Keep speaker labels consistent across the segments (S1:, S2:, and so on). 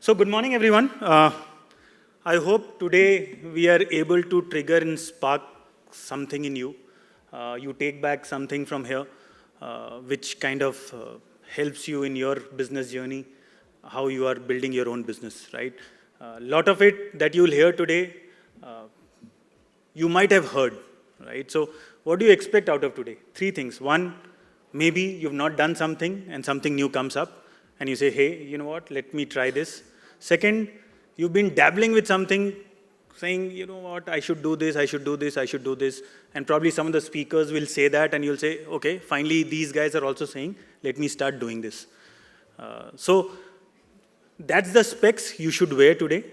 S1: So good morning, everyone. I hope today we are able to trigger and spark something in you. You take back something from here, which kind of helps you in your business journey, how you are building your own business, right? A lot of it that you'll hear today, you might have heard, right? So what do you expect out of today? Three things. One, maybe you've not done something and something new comes up and you say, hey, you know what, let me try this. Second, you've been dabbling with something, saying, you know what, I should do this, I should do this, I should do this. And probably some of the speakers will say that and you'll say, okay, finally these guys are also saying, let me start doing this. So that's the specs you should wear today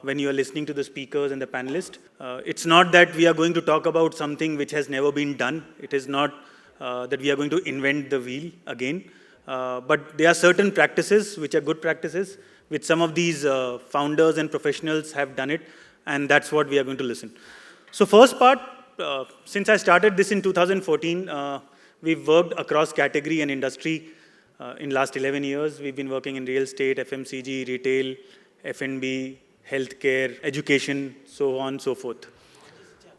S1: when you are listening to the speakers and the panelists. It's not that we are going to talk about something which has never been done. It is not that we are going to invent the wheel again. But there are certain practices which are good practices, which some of these founders and professionals have done it, and that's what we are going to listen. So first part, since I started this in 2014, we've worked across category and industry. In last 11 years, we've been working in real estate, FMCG, retail, F&B, healthcare, education, so on and so forth.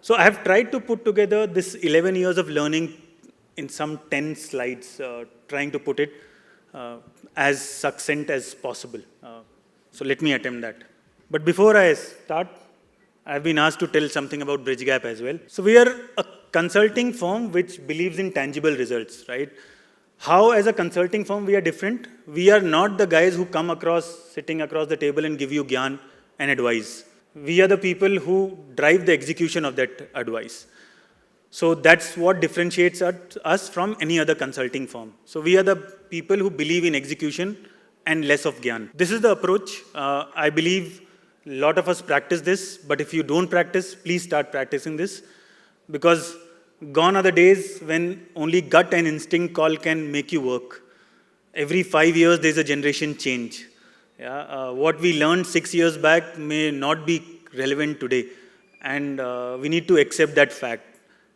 S1: So I have tried to put together this 11 years of learning in some 10 slides, trying to put it as succinct as possible. So let me attempt that. But before I start, I've been asked to tell something about Bridgegap as well. So we are a consulting firm which believes in tangible results, right? How as a consulting firm we are different? We are not the guys who come across, sitting across the table and give you gyan and advice. We are the people who drive the execution of that advice. So that's what differentiates us from any other consulting firm. So we are the people who believe in execution and less of gyan. This is the approach. I believe a lot of us practice this, but if you don't practice, please start practicing this, because gone are the days when only gut and instinct call can make you work. Every 5 years, there's a generation change. Yeah? What we learned 6 years back may not be relevant today, and we need to accept that fact.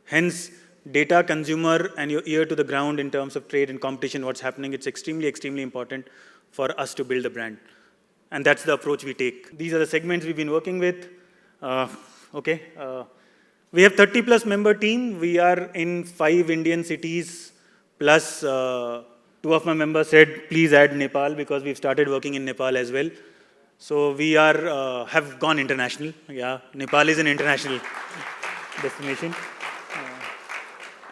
S1: Hence, data, consumer, and your ear to the ground in terms of trade and competition, what's happening, it's extremely, extremely important for us to build a brand. And that's the approach we take. These are the segments we've been working with. We have 30+ member team. We are in 5 Indian cities, plus 2 of my members said, please add Nepal, because we've started working in Nepal as well. So we are have gone international. Yeah, Nepal is an international destination.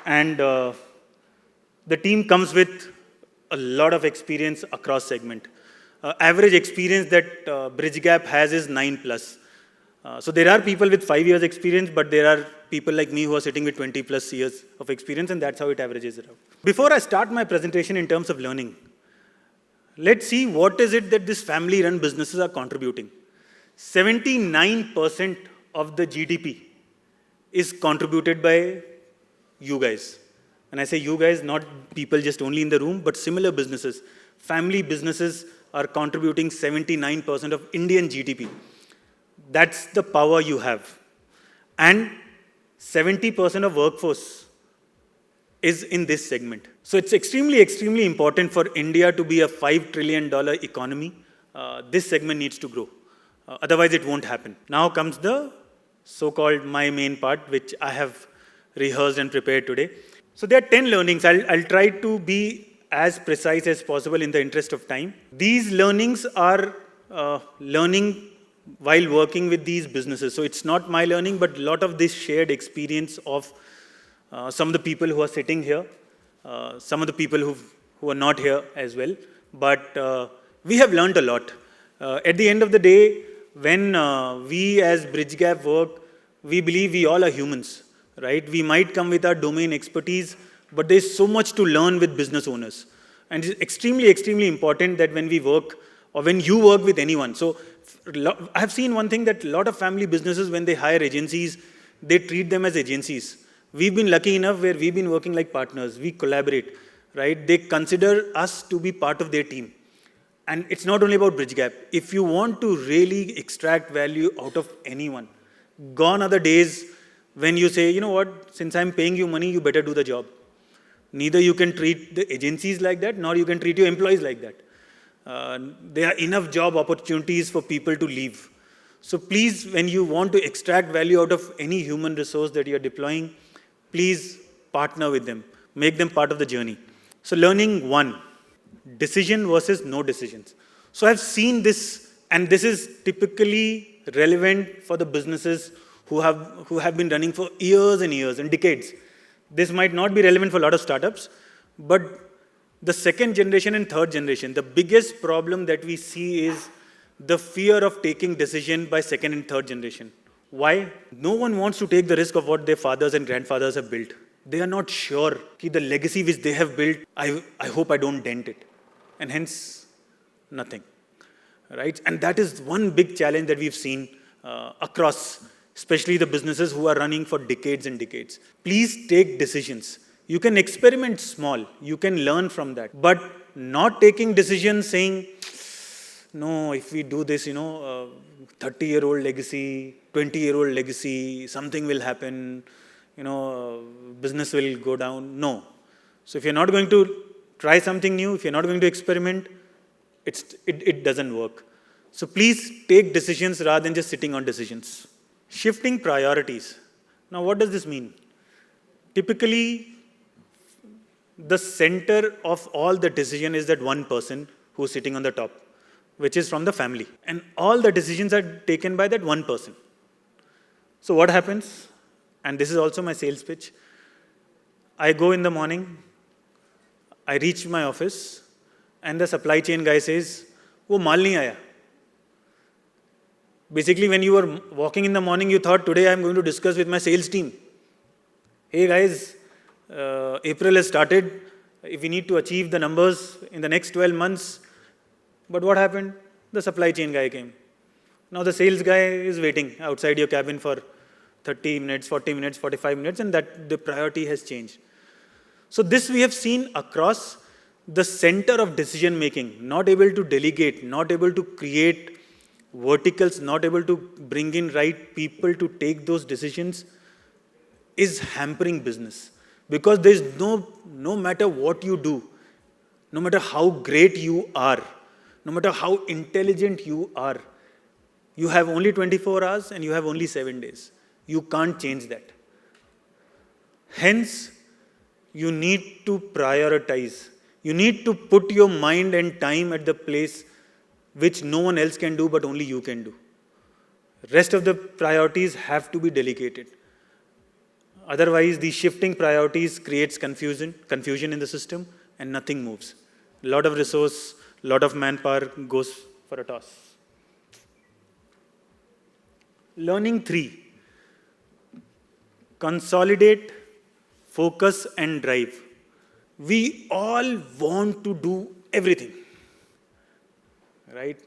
S1: And the team comes with a lot of experience across segment. Average experience that Bridgegap has is 9+. So there are people with 5 years experience, but there are people like me who are sitting with 20+ years of experience, and that's how it averages it out. Before I start my presentation in terms of learning, let's see what is it that these family-run businesses are contributing. 79% of the GDP is contributed by you guys. When I say you guys, not people just only in the room, but similar businesses. Family businesses are contributing 79% of Indian GDP. That's the power you have. And 70% of workforce is in this segment. So it's extremely, extremely important for India to be a $5 trillion economy. This segment needs to grow. Otherwise, it won't happen. Now comes the so-called my main part, which I have rehearsed and prepared today. So there are 10 learnings. I'll try to be as precise as possible in the interest of time. These learnings are learning while working with these businesses. So it's not my learning, but a lot of this shared experience of some of the people who are sitting here, some of the people who are not here as well. But we have learned a lot. At the end of the day, when we as Bridgegap work, we believe we all are humans, right? We might come with our domain expertise, but there's so much to learn with business owners. And it's extremely, extremely important that when we work, or when you work with anyone. So I've seen one thing, that a lot of family businesses, when they hire agencies, they treat them as agencies. We've been lucky enough where we've been working like partners. We collaborate, right? They consider us to be part of their team. And it's not only about Bridgegap. If you want to really extract value out of anyone, gone are the days when you say, you know what, since I'm paying you money, you better do the job. Neither you can treat the agencies like that, nor you can treat your employees like that. There are enough job opportunities for people to leave. So please, when you want to extract value out of any human resource that you're deploying, please partner with them. Make them part of the journey. So learning one, decision versus no decisions. So I've seen this, and this is typically relevant for the businesses who have been running for years and years and decades. This might not be relevant for a lot of startups, but the second generation and third generation, the biggest problem that we see is the fear of taking decision by second and third generation. Why? No one wants to take the risk of what their fathers and grandfathers have built. They are not sure that the legacy which they have built, I hope I don't dent it. And hence, nothing. Right? And that is one big challenge that we've seen across, especially the businesses who are running for decades and decades. Please take decisions. You can experiment small. You can learn from that. But not taking decisions saying, no, if we do this, 30-year-old legacy, 20-year-old legacy, something will happen, business will go down. No. So if you're not going to try something new, if you're not going to experiment, it doesn't work. So please take decisions rather than just sitting on decisions. Shifting priorities. Now, what does this mean? Typically, the center of all the decision is that one person who's sitting on the top, which is from the family. And all the decisions are taken by that one person. So what happens? And this is also my sales pitch. I go in the morning, I reach my office, and the supply chain guy says, "वो माल नहीं आया." Basically, when you were walking in the morning, you thought, today I'm going to discuss with my sales team. Hey guys, April has started. If we need to achieve the numbers in the next 12 months. But what happened? The supply chain guy came. Now the sales guy is waiting outside your cabin for 30 minutes, 40 minutes, 45 minutes, and that the priority has changed. So this we have seen across the center of decision making, not able to delegate, not able to create verticals, not able to bring in right people to take those decisions, is hampering business. Because there is no matter what you do, no matter how great you are, no matter how intelligent you are, you have only 24 hours and you have only 7 days. You can't change that. Hence, you need to prioritize. You need to put your mind and time at the place which no one else can do, but only you can do. Rest of the priorities have to be delegated. Otherwise, the shifting priorities creates confusion in the system, and nothing moves. A lot of resource, a lot of manpower goes for a toss. Learning 3. Consolidate, focus, and drive. We all want to do everything. Right?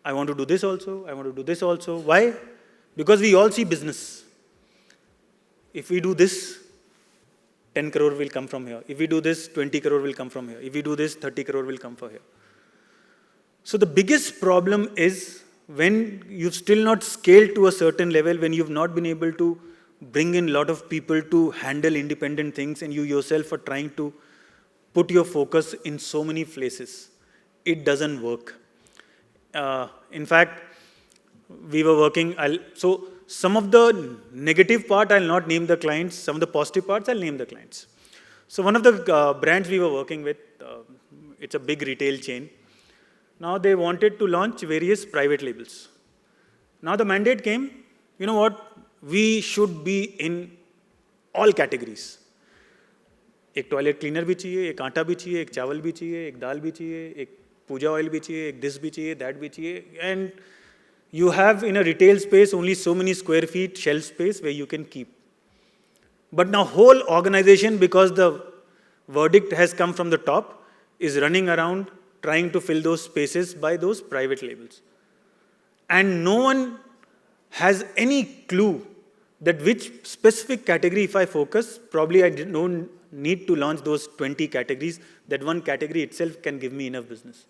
S1: I want to do this also, I want to do this also. Why? Because we all see business. If we do this, 10 crore will come from here. If we do this, 20 crore will come from here. If we do this, 30 crore will come from here. So the biggest problem is when you've still not scaled to a certain level, when you've not been able to bring in a lot of people to handle independent things, and you yourself are trying to put your focus in so many places. It doesn't work. In fact, we were working, so some of the negative part, I'll not name the clients. Some of the positive parts, I'll name the clients. So one of the brands we were working with, it's a big retail chain. Now they wanted to launch various private labels. Now the mandate came, you know what? We should be in all categories. एक toilet cleaner भी चाहिए, एक आटा भी चाहिए, एक चावल भी चाहिए, एक दाल भी चाहिए, एक पूजा ऑयल भी चाहिए, एक दिस भी चाहिए, दैट भी चाहिए. And you have in a retail space only so many square feet shelf space where you can keep. But now whole organization, because the verdict has come from the top, is running around trying to fill those spaces by those private labels. And no one has any clue that which specific category, if I focus, probably I don't need to launch those 20 categories. That one category itself can give me enough business.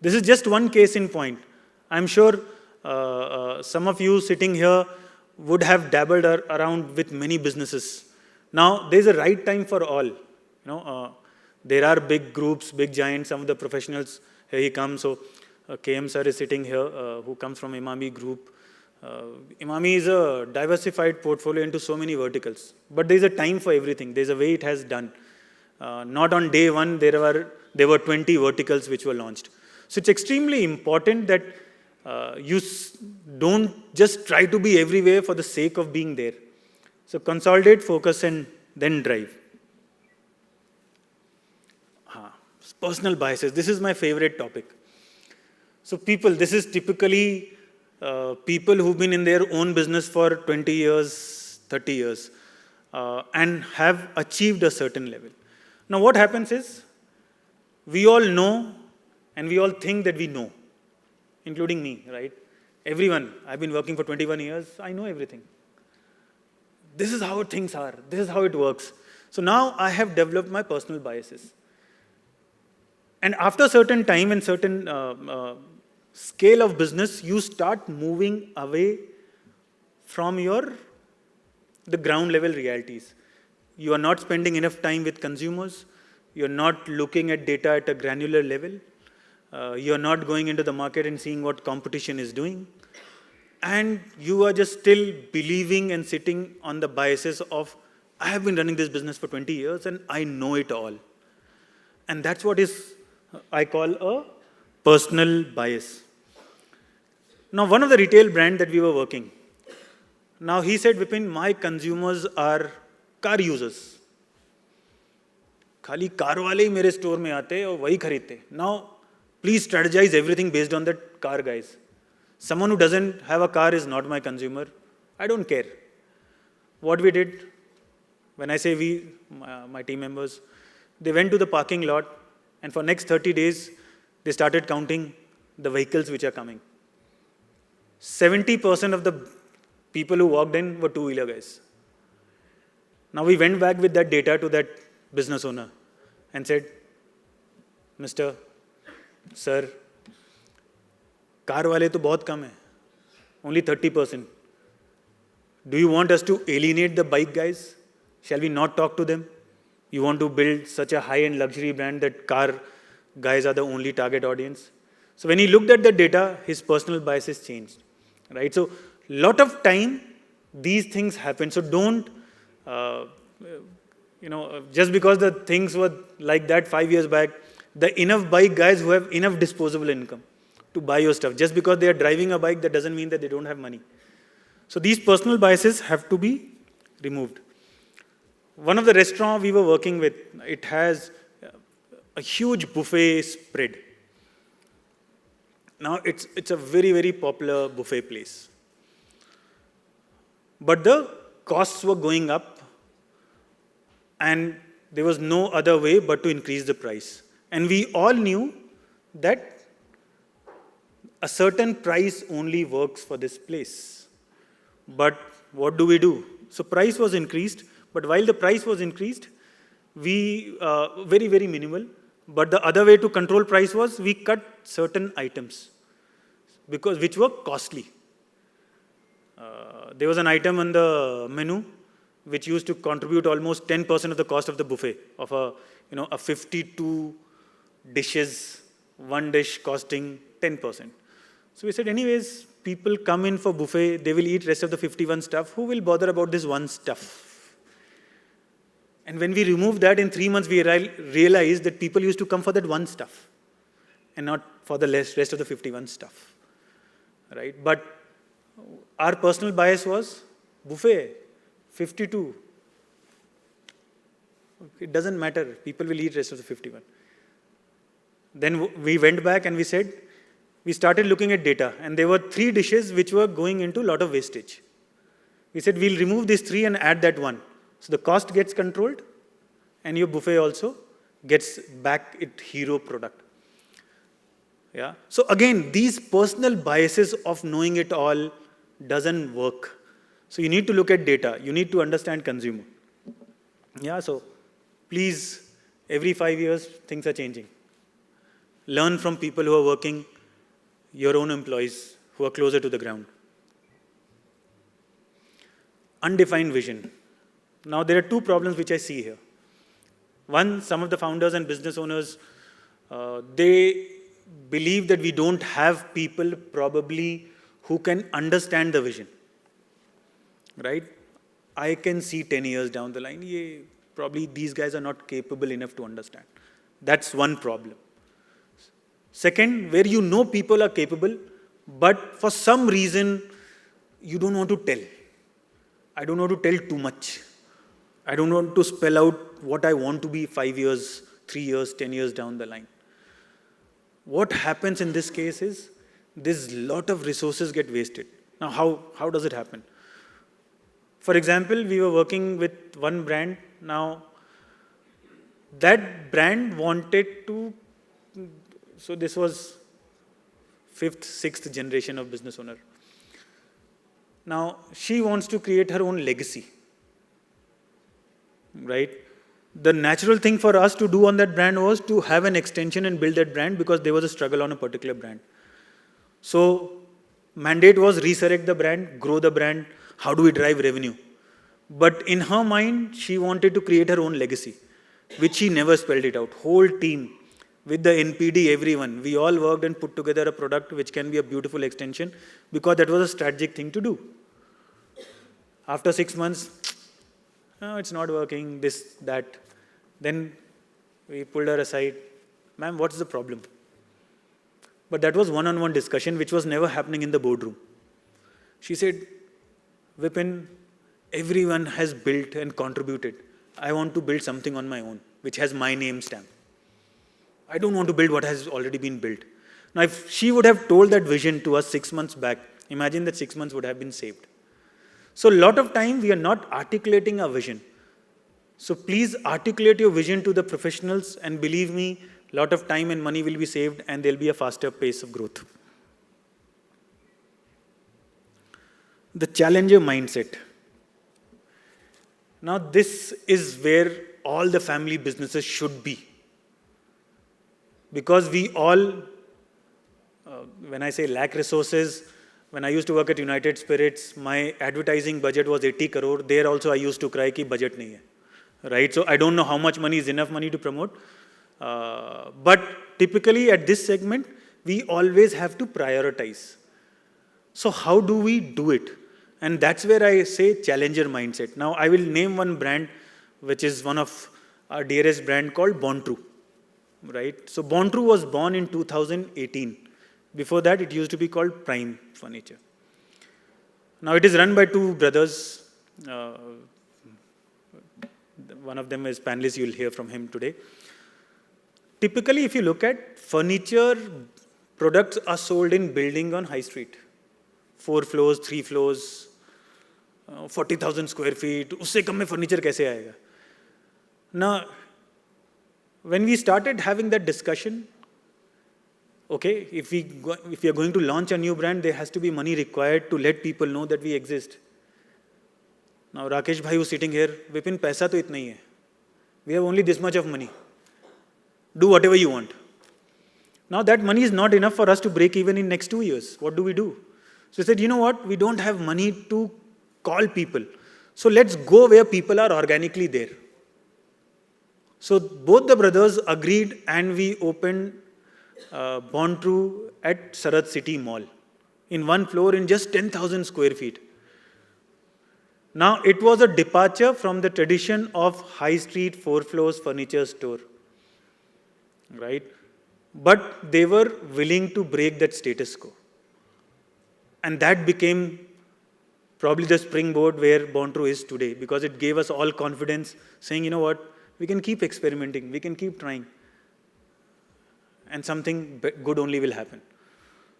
S1: This is just one case in point. I'm sure some of you sitting here would have dabbled around with many businesses. Now, there's a right time for all. There are big groups, big giants, some of the professionals, here he comes. So KM sir is sitting here, who comes from Imami Group. Imami is a diversified portfolio into so many verticals. But there is a time for everything. There is a way it has done. Not on day one, there were 20 verticals which were launched. So it's extremely important that you don't just try to be everywhere for the sake of being there. So consolidate, focus, and then drive. Personal biases. This is my favorite topic. So people, this is typically people who've been in their own business for 20 years, 30 years, and have achieved a certain level. Now what happens is, we all know and we all think that we know, including me, right? Everyone, I've been working for 21 years, I know everything. This is how things are, this is how it works. So now I have developed my personal biases. And after a certain time and certain scale of business, you start moving away from the ground level realities. You are not spending enough time with consumers. You're not looking at data at a granular level. You're not going into the market and seeing what competition is doing. And you are just still believing and sitting on the biases of, I have been running this business for 20 years and I know it all. And that's what I call a personal bias. Now, one of the retail brand that we were working, now he said, Vipin, my consumers are car users. खाली car वाले ही मेरे store में आते और वही खरीदते. Now, please strategize everything based on that car, guys. Someone who doesn't have a car is not my consumer. I don't care. What we did, when I say we, my team members, they went to the parking lot, and for next 30 days, they started counting the vehicles which are coming. 70% of the people who walked in were two-wheeler guys. Now we went back with that data to that business owner and said, Mr. Sir, car wale to bahut kam hai, only 30%. Do you want us to alienate the bike guys? Shall we not talk to them? You want to build such a high-end luxury brand that car guys are the only target audience? So when he looked at the data, his personal biases changed, right? So lot of time, these things happen. So don't, just because the things were like that 5 years back, the enough bike guys who have enough disposable income to buy your stuff. Just because they are driving a bike, that doesn't mean that they don't have money. So these personal biases have to be removed. One of the restaurants we were working with, it has a huge buffet spread. Now it's a very, very popular buffet place. But the costs were going up and there was no other way but to increase the price. And we all knew that a certain price only works for this place. But what do? So price was increased, but while the price was increased, we, very, very minimal. But the other way to control price was we cut certain items which were costly. There was an item on the menu which used to contribute almost 10% of the cost of the buffet of a 52 dishes, one dish costing 10%. So we said, anyways, people come in for buffet, they will eat rest of the 51 stuff. Who will bother about this one stuff? And when we removed that, in 3 months, we realized that people used to come for that one stuff and not for the rest of the 51 stuff, right? But our personal bias was buffet, 52. It doesn't matter. People will eat rest of the 51. Then we went back and we said, we started looking at data, and there were 3 dishes which were going into a lot of wastage. We said, we'll remove these 3 and add that one. So the cost gets controlled, and your buffet also gets back its hero product. Yeah. So again, these personal biases of knowing it all doesn't work. So you need to look at data. You need to understand consumer. Yeah. So please, every 5 years, things are changing. Learn from people who are working, your own employees who are closer to the ground. Undefined vision. Now, there are 2 problems which I see here. One, some of the founders and business owners, they believe that we don't have people probably who can understand the vision, right? I can see 10 years down the line, probably these guys are not capable enough to understand. That's one problem. Second, where you know people are capable, but for some reason, you don't want to tell. I don't want to tell too much. I don't want to spell out what I want to be 5 years, 3 years, 10 years down the line. What happens in this case is, this lot of resources get wasted. Now, how does it happen? For example, we were working with one brand. Now, that brand wanted to, so this was 5th, 6th generation of business owner. Now, she wants to create her own legacy, right? The natural thing for us to do on that brand was to have an extension and build that brand, because there was a struggle on a particular brand. So, mandate was resurrect the brand, grow the brand, how do we drive revenue? But in her mind, she wanted to create her own legacy, which she never spelled it out. Whole team, with the NPD, everyone, we all worked and put together a product which can be a beautiful extension, because that was a strategic thing to do. After 6 months, oh, it's not working, this, that. Then we pulled her aside. Ma'am, what's the problem? But that was one-on-one discussion, which was never happening in the boardroom. She said, Vipin, everyone has built and contributed. I want to build something on my own, which has my name stamp. I don't want to build what has already been built. Now, if she would have told that vision to us 6 months back, imagine that 6 months would have been saved. So a lot of time we are not articulating our vision. So please articulate your vision to the professionals, and believe me, a lot of time and money will be saved, and there'll be a faster pace of growth. The challenger mindset. Now this is where all the family businesses should be. Because we all, when I say lack resources, when I used to work at United Spirits, my advertising budget was 80 crore. There also I used to cry ki budget nahi hai. Right? So I don't know how much money is enough money to promote. But typically at this segment, we always have to prioritize. So how do we do it? And that's where I say challenger mindset. Now I will name one brand, which is one of our dearest brand, called Born True. Right? So Born True was born in 2018. Before that, it used to be called Prime Furniture. Now it is run by two brothers. One of them is panelist, you'll hear from him today. Typically, if you look at furniture, products are sold in building on high street. 4 floors, 3 floors, 40,000 square feet. Usse kam mein furniture kaise aayega? Now, when we started having that discussion, okay, if we are going to launch a new brand, there has to be money required to let people know that we exist. Now, Rakesh bhai who's sitting here, Vipin, paisa to itna hi hai. We have only this much of money. Do whatever you want. Now, that money is not enough for us to break even in next 2 years. What do we do? So he said, you know what? We don't have money to call people. So let's go where people are organically there. So both the brothers agreed, and we opened Born True at Sarad City Mall in 1 floor in just 10,000 square feet. Now it was a departure from the tradition of high street 4 floors furniture store, right? But they were willing to break that status quo. And that became probably the springboard where Born True is today, because it gave us all confidence, saying, you know what, we can keep experimenting, we can keep trying, and something good only will happen.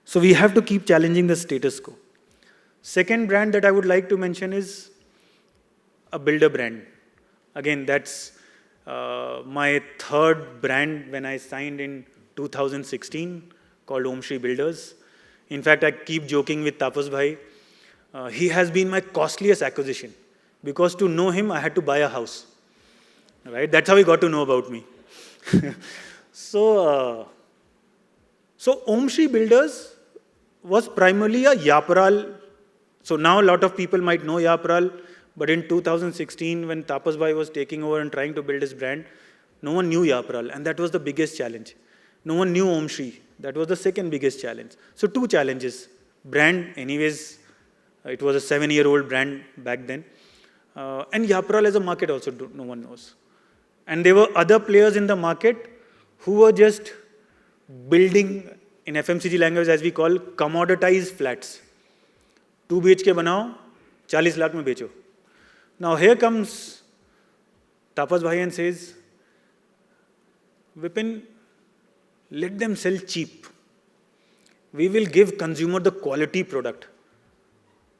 S1: So we have to keep challenging the status quo. Second brand that I would like to mention is a builder brand. Again, that's my third brand when I signed in 2016, called Om Shri Builders. In fact, I keep joking with Tapas bhai. He has been my costliest acquisition, because to know him, I had to buy a house. Right? That's how he got to know about me. So Om Shri Builders was primarily a Yaparal. So now a lot of people might know Yaparal, but in 2016, when Tapas bhai was taking over and trying to build his brand, No one knew Yapral, and that was the biggest challenge. No one knew Om Shri. That was the second biggest challenge. So 2 challenges. Brand, anyways, it was a 7-year-old brand back then. And Yapral as a market also, no one knows. And there were other players in the market who were just building, in FMCG language as we call, commoditized flats. 2 BHK banao, 40 lakh mein becho. Now here comes Tapas Bhai and says, Vipin, let them sell cheap. We will give consumer the quality product.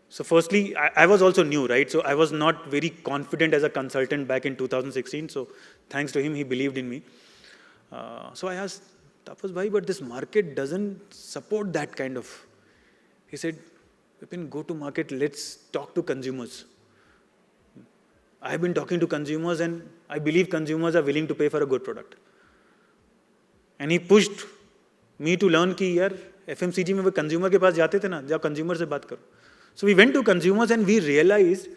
S1: So firstly, I was also new, right? So I was not very confident as a consultant back in 2016. So thanks to him, he believed in me. So I asked Tapas Bhai, but this market doesn't support that kind of. He said, Vipin, go to market, let's talk to consumers. I've been talking to consumers and I believe consumers are willing to pay for a good product. And he pushed me to learn कि यार FMCG में वो consumer के पास जाते थे ना, जाओ consumer से बात करो. So we went to consumers and we realized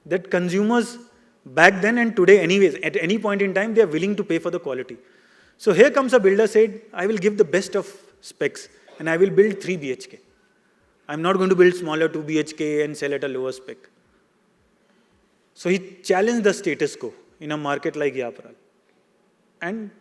S1: that consumers back then and today anyways, at any point in time, they are willing to pay for the quality. So here comes a builder said, I will give the best of specs and I will build 3 BHK. I'm not going to build smaller 2 BHK and sell at a lower spec. So he challenged the status quo in a market like Yapral. And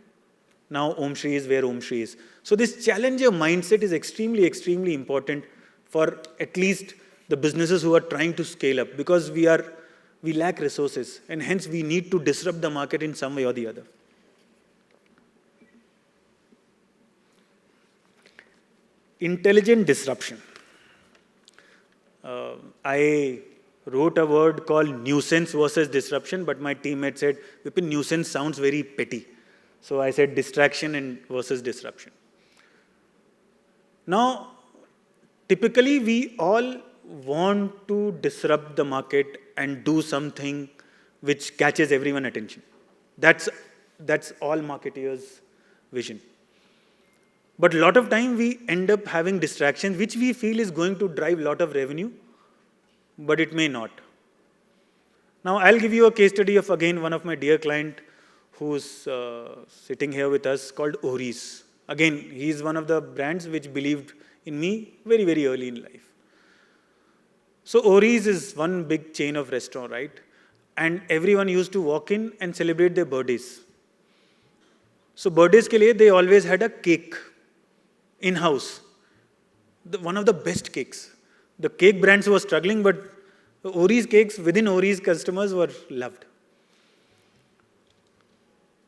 S1: now Om Shri is where Om Shri is. So this challenger mindset is extremely, extremely important for at least the businesses who are trying to scale up, because we lack resources and hence we need to disrupt the market in some way or the other. Intelligent disruption. I wrote a word called nuisance versus disruption, but my teammate said, Vipin, nuisance sounds very petty. So I said distraction and versus disruption. Now, typically we all want to disrupt the market and do something which catches everyone's attention. That's all marketers' vision. But a lot of time we end up having distractions which we feel is going to drive a lot of revenue, but it may not. Now I'll give you a case study of again one of my dear client who's sitting here with us called Oris. Again, he's one of the brands which believed in me very, very early in life. So Oris is one big chain of restaurant, right? And everyone used to walk in and celebrate their birthdays. So birthdays ke liye, they always had a cake in-house. One of the best cakes. The cake brands were struggling, but the Oris cakes within Oris customers were loved.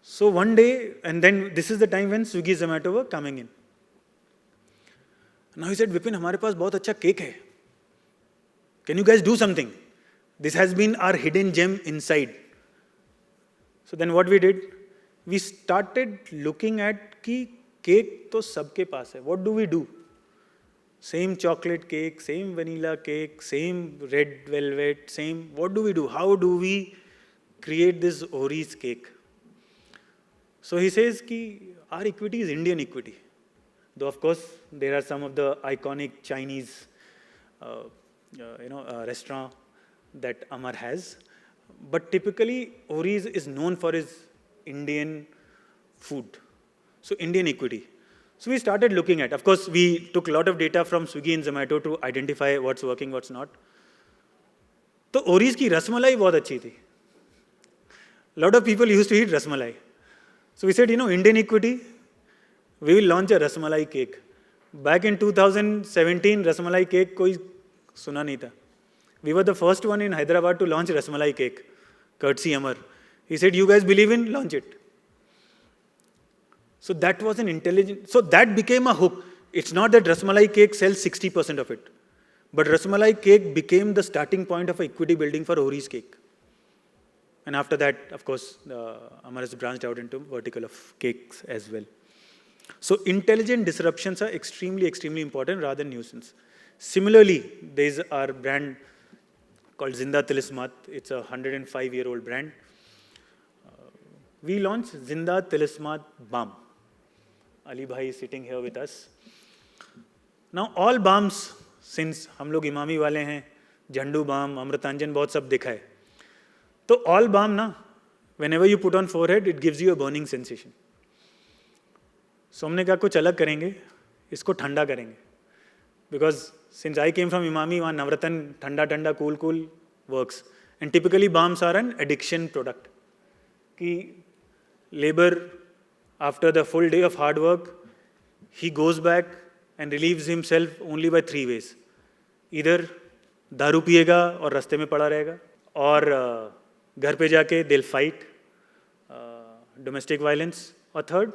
S1: So one day, and then this is the time when Swiggy, Zomato were coming in. Now he said, Vipin, हमारे पास बहुत अच्छा cake है. Can you guys do something? This has been our hidden gem inside. So then what we did, we started looking at कि cake तो सबके पास है. What do we do? Same chocolate cake, same vanilla cake, same red velvet, same. What do we do? How do we create this Oris cake? So he says कि our equity is Indian equity. Though of course there are some of the iconic Chinese restaurant that Amar has. But typically Oris is known for his Indian food. So Indian equity. So we started looking at, of course, we took a lot of data from Swiggy and Zomato to identify what's working, what's not. So Oris ki rasmalai बहुत अच्छी थी. A lot of people used to eat rasmalai. So we said, Indian equity, we will launch a rasmalai cake. Back in 2017, rasmalai cake कोई सुना नहीं था. We were the first one in Hyderabad to launch rasmalai cake, courtesy Amar. He said, you guys believe in, launch it. So that was an intelligent, so that became a hook. It's not that rasmalai cake sells 60% of it, but rasmalai cake became the starting point of equity building for Oris cake. And after that, of course, Amar has branched out into vertical of cakes as well. So intelligent disruptions are extremely, extremely important rather than nuisance. Similarly, there's our brand called Zinda Tilismat. It's a 105-year-old brand. We launched Zinda Tilismat Balm. Ali Bhai is sitting here with us. Now all balms, since हम लोग इमामी वाले हैं, झंडू balm, Amrutanjan बहुत सब दिखा है. तो all balm ना, Whenever you put on forehead, it gives you a burning sensation. So हमने कहा कुछ अलग करेंगे, इसको ठंडा करेंगे. Because since I came from Imami, वहाँ नवरत्न ठंडा ठंडा cool works. And typically balms are an addiction product. कि labor, after the full day of hard work, he goes back and relieves himself only by 3 ways. Either दारू पिएगा और रास्ते में पड़ा रहेगा, और घर पे जाके they'll fight, domestic violence, or third,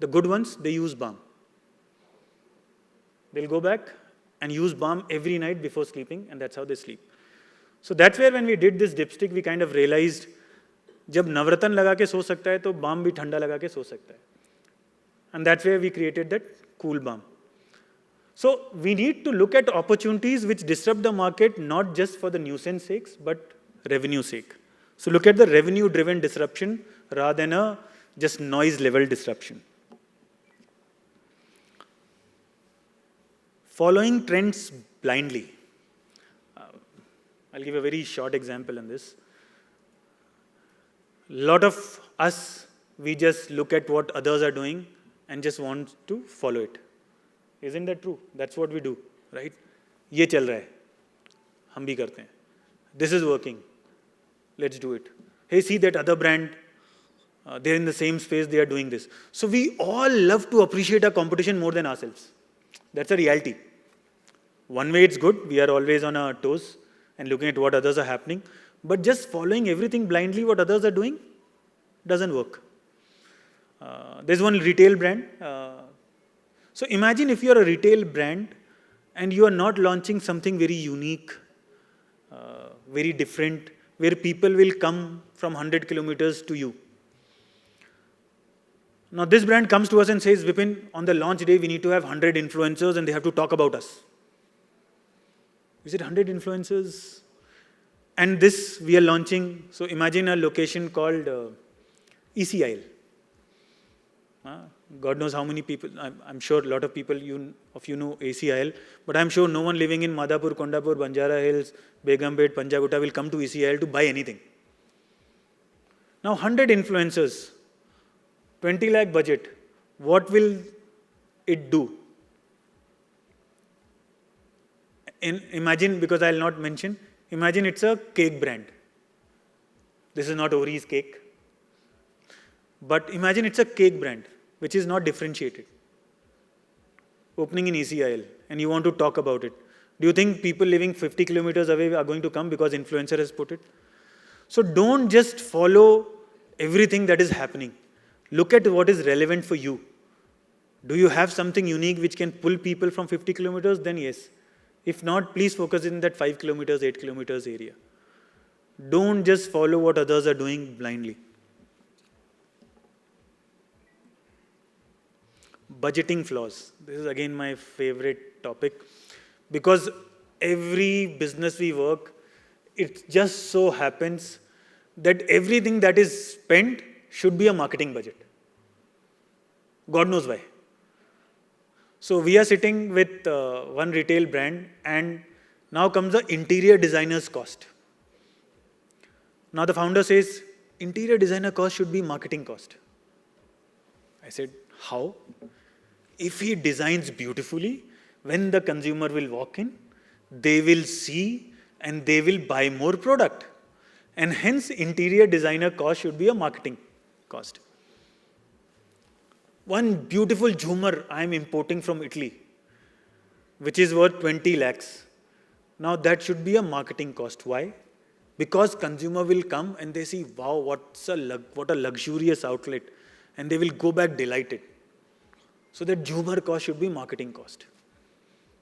S1: the good ones, they use balm. They'll go back and use balm every night before sleeping, and that's how they sleep. So that's where when we did this dipstick, we kind of realized, जब नवरत्न लगा के सो सकता है तो balm भी ठंडा लगा के सो सकता है. And that's where we created that cool balm. So we need to look at opportunities which disrupt the market, not just for the nuisance sakes, but revenue sake. So look at the revenue-driven disruption rather than a just noise-level disruption. Following trends blindly. I'll give a very short example on this. A lot of us, we just look at what others are doing and just want to follow it. Isn't that true? That's what we do, right? ये चल रहा है, हम भी करते हैं. This is working. Let's do it. Hey, see that other brand, they're in the same space, they are doing this. So we all love to appreciate our competition more than ourselves. That's a reality. One way it's good, we are always on our toes and looking at what others are happening. But just following everything blindly, what others are doing, doesn't work. There's one retail brand. So imagine if you're a retail brand and you are not launching something very unique, very different, where people will come from 100 kilometers to you. Now this brand comes to us and says, Vipin, on the launch day, we need to have 100 influencers and they have to talk about us. Is it 100 influencers? And this we are launching, so imagine a location called ECIL. God knows how many people, I'm sure a lot of people of you know ECIL, but I'm sure no one living in Madhapur, Kondapur, Banjara Hills, Begumpet, Panjagutta will come to ECIL to buy anything. Now 100 influencers, 20 lakh budget, what will it do? Imagine, because I'll not mention, imagine it's a cake brand. This is not Ori's cake. But imagine it's a cake brand, which is not differentiated. Opening in ECIL, and you want to talk about it. Do you think people living 50 kilometers away are going to come because influencer has put it? So don't just follow everything that is happening. Look at what is relevant for you. Do you have something unique which can pull people from 50 kilometers? Then yes. If not, please focus in that 5 kilometers, 8 kilometers area. Don't just follow what others are doing blindly. Budgeting flaws. This is again my favorite topic, because every business we work, it just so happens that everything that is spent should be a marketing budget. God knows why. So we are sitting with one retail brand, and now comes the interior designer's cost. Now the founder says, interior designer cost should be marketing cost. I said, how? If he designs beautifully, when the consumer will walk in, they will see and they will buy more product. And hence interior designer cost should be a marketing cost. One beautiful Jhumar I am importing from Italy, which is worth 20 lakhs. Now that should be a marketing cost. Why? Because consumer will come and they see, wow, what a luxurious outlet. And they will go back delighted. So that Jhumar cost should be marketing cost.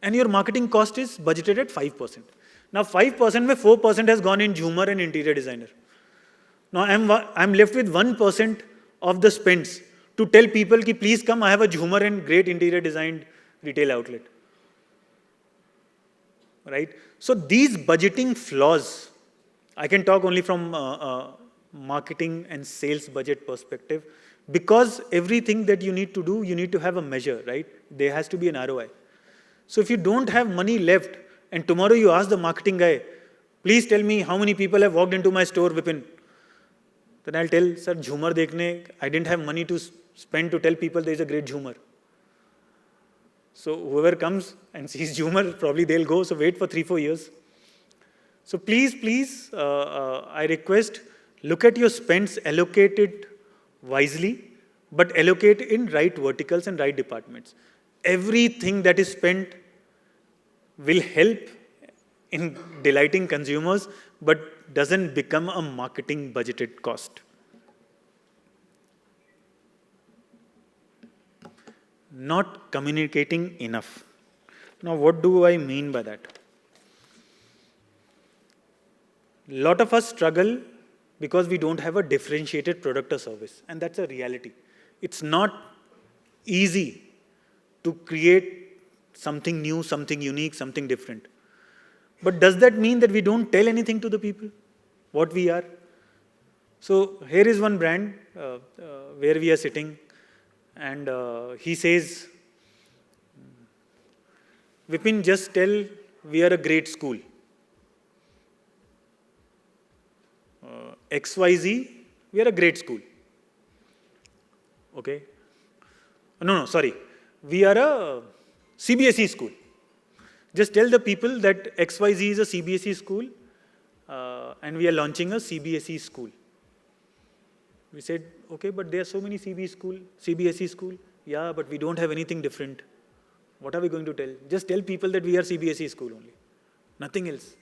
S1: And your marketing cost is budgeted at 5%. Now 5% where 4% has gone in Jhumar and interior designer. Now I'm left with 1% of the spends to tell people, ki, please come, I have a Jhumar and great interior designed retail outlet. Right? So these budgeting flaws, I can talk only from marketing and sales budget perspective, because everything that you need to do, you need to have a measure, right? There has to be an ROI. So if you don't have money left, and tomorrow you ask the marketing guy, please tell me how many people have walked into my store, Vipin. Then I'll tell, sir, Jhumar dekhne, I didn't have money to spend to tell people there is a great Jhumar. So whoever comes and sees Jhumar, probably they'll go. So wait for 3-4 years. So please, I request, look at your spends, allocate it wisely, but allocate in right verticals and right departments. Everything that is spent will help in delighting consumers, but doesn't become a marketing budgeted cost. Not communicating enough. Now, what do I mean by that? A lot of us struggle because we don't have a differentiated product or service, and that's a reality. It's not easy to create something new, something unique, something different. But does that mean that we don't tell anything to the people, what we are? So here is one brand where we are sitting, and he says, Vipin, just tell we are a great school. XYZ, we are a great school. Okay? No, sorry. We are a CBSE school. Just tell the people that XYZ is a CBSE school and we are launching a CBSE school. We said, okay, but there are so many CBSE school. Yeah, but we don't have anything different. What are we going to tell? Just tell people that we are CBSE school only. Nothing else.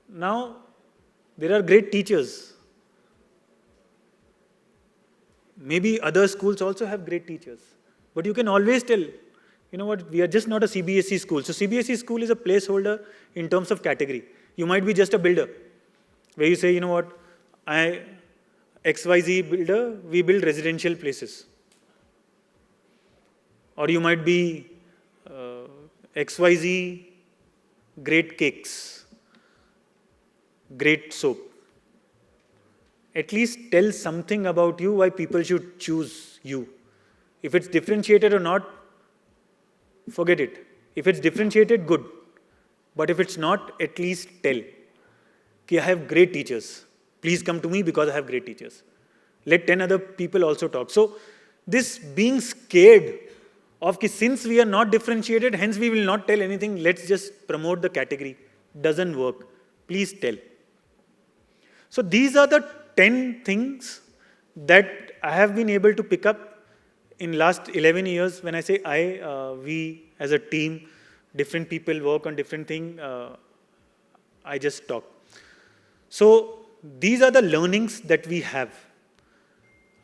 S1: Now, there are great teachers. Maybe other schools also have great teachers. But you can always tell, you know what, we are just not a CBSE school. So CBSE school is a placeholder in terms of category. You might be just a builder, where you say, you know what, XYZ builder, we build residential places. Or you might be XYZ, great cakes, great soap. At least tell something about you, why people should choose you. If it's differentiated or not, forget it. If it's differentiated, good. But if it's not, at least tell. I have great teachers. Please come to me because I have great teachers. Let 10 other people also talk. So this being scared of since we are not differentiated, hence we will not tell anything, let's just promote the category, doesn't work. Please tell. So these are the 10 things that I have been able to pick up in last 11 years. When I say we as a team, different people work on different things, I just talk. So these are the learnings that we have.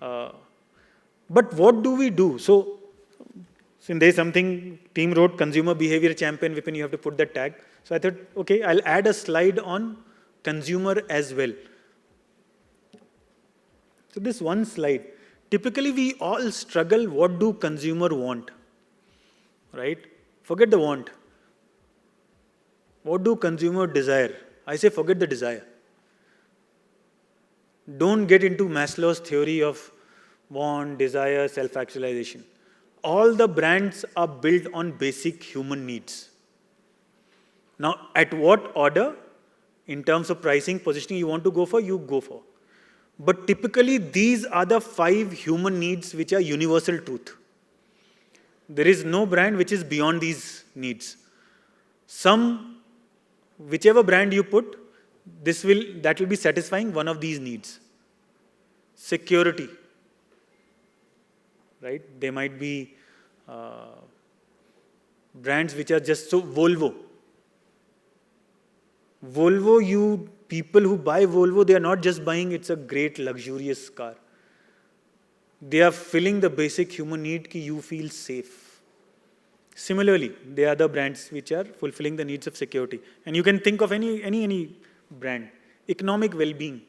S1: But what do we do? So since there is something, team wrote consumer behavior champion, Vipin, you have to put that tag. So I thought, okay, I'll add a slide on consumer as well. So this one slide, typically we all struggle, what do consumer want? Right? Forget the want. What do consumer desire? I say forget the desire. Don't get into Maslow's theory of want, desire, self-actualization. All the brands are built on basic human needs. Now, at what order, in terms of pricing, positioning you want to go for, you go for. But typically, these are the 5 human needs which are universal truth. There is no brand which is beyond these needs. Whichever brand you put, that will be satisfying one of these needs. Security. Right? There might be brands which are just so Volvo. People who buy Volvo, they are not just buying it's a great luxurious car. They are filling the basic human need that you feel safe. Similarly, there are other brands which are fulfilling the needs of security. And you can think of any brand. Economic well-being,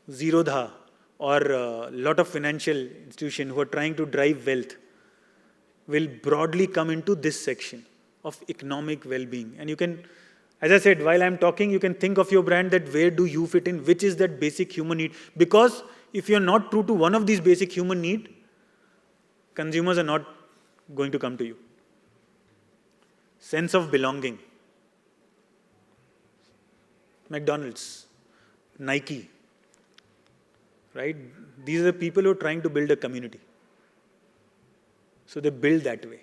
S1: Zerodha, or a lot of financial institutions who are trying to drive wealth will broadly come into this section of economic well-being. And you can, as I said, while I'm talking, you can think of your brand that where do you fit in, which is that basic human need. Because if you're not true to one of these basic human needs, consumers are not going to come to you. Sense of belonging. McDonald's. Nike, right? These are the people who are trying to build a community. So they build that way.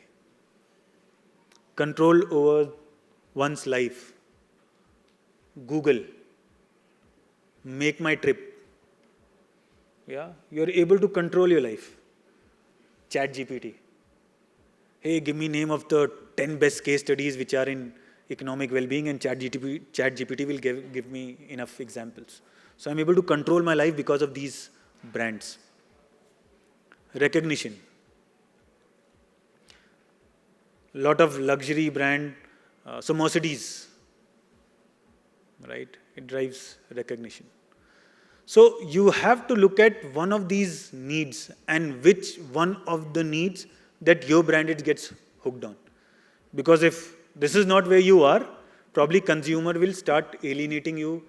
S1: Control over one's life. Google, make my trip. Yeah, you're able to control your life. ChatGPT. Hey, give me name of the 10 best case studies which are in economic well-being, and ChatGPT will give me enough examples. So I'm able to control my life because of these brands. Recognition. Lot of luxury brand. So Mercedes, right? It drives recognition. So you have to look at one of these needs and which one of the needs that your brand gets hooked on. Because if this is not where you are, probably consumer will start alienating you.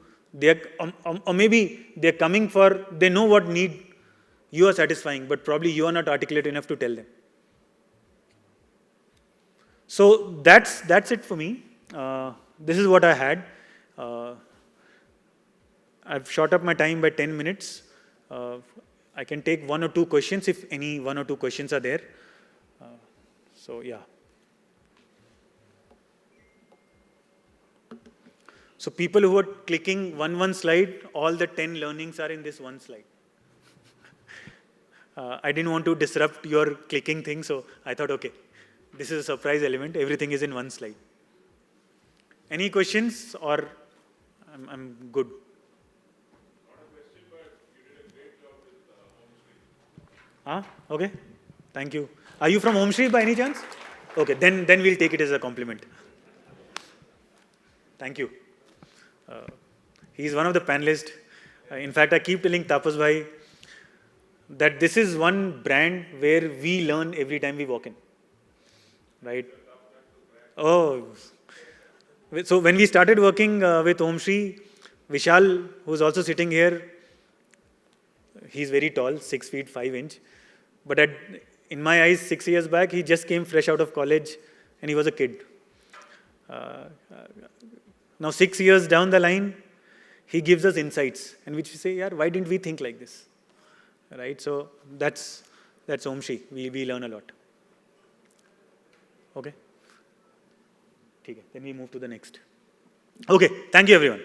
S1: Or maybe they're coming for, they know what need you are satisfying, but probably you are not articulate enough to tell them. So that's it for me. This is what I had. I've shot up my time by 10 minutes. I can take 1 or 2 questions if any 1 or 2 questions are there. So yeah. So people who are clicking one slide, all the 10 learnings are in this one slide. I didn't want to disrupt your clicking thing, so I thought, okay, this is a surprise element. Everything is in one slide. Any questions, or I'm good? Okay. Thank you. Are you from Om Shri by any chance? Okay, then we'll take it as a compliment. Thank you. He's one of the panelists. In fact, I keep telling Tapas bhai that this is one brand where we learn every time we walk in. Right? Oh. So when we started working with Om Shri, Vishal, who's also sitting here, he's very tall, 6 feet 5 inch. But in my eyes, 6 years back, he just came fresh out of college and he was a kid. Now 6 years down the line, he gives us insights, and which we say, yeah, why didn't we think like this? Right? So that's Om Shri. We learn a lot. Okay? Then we move to the next. Okay, thank you everyone.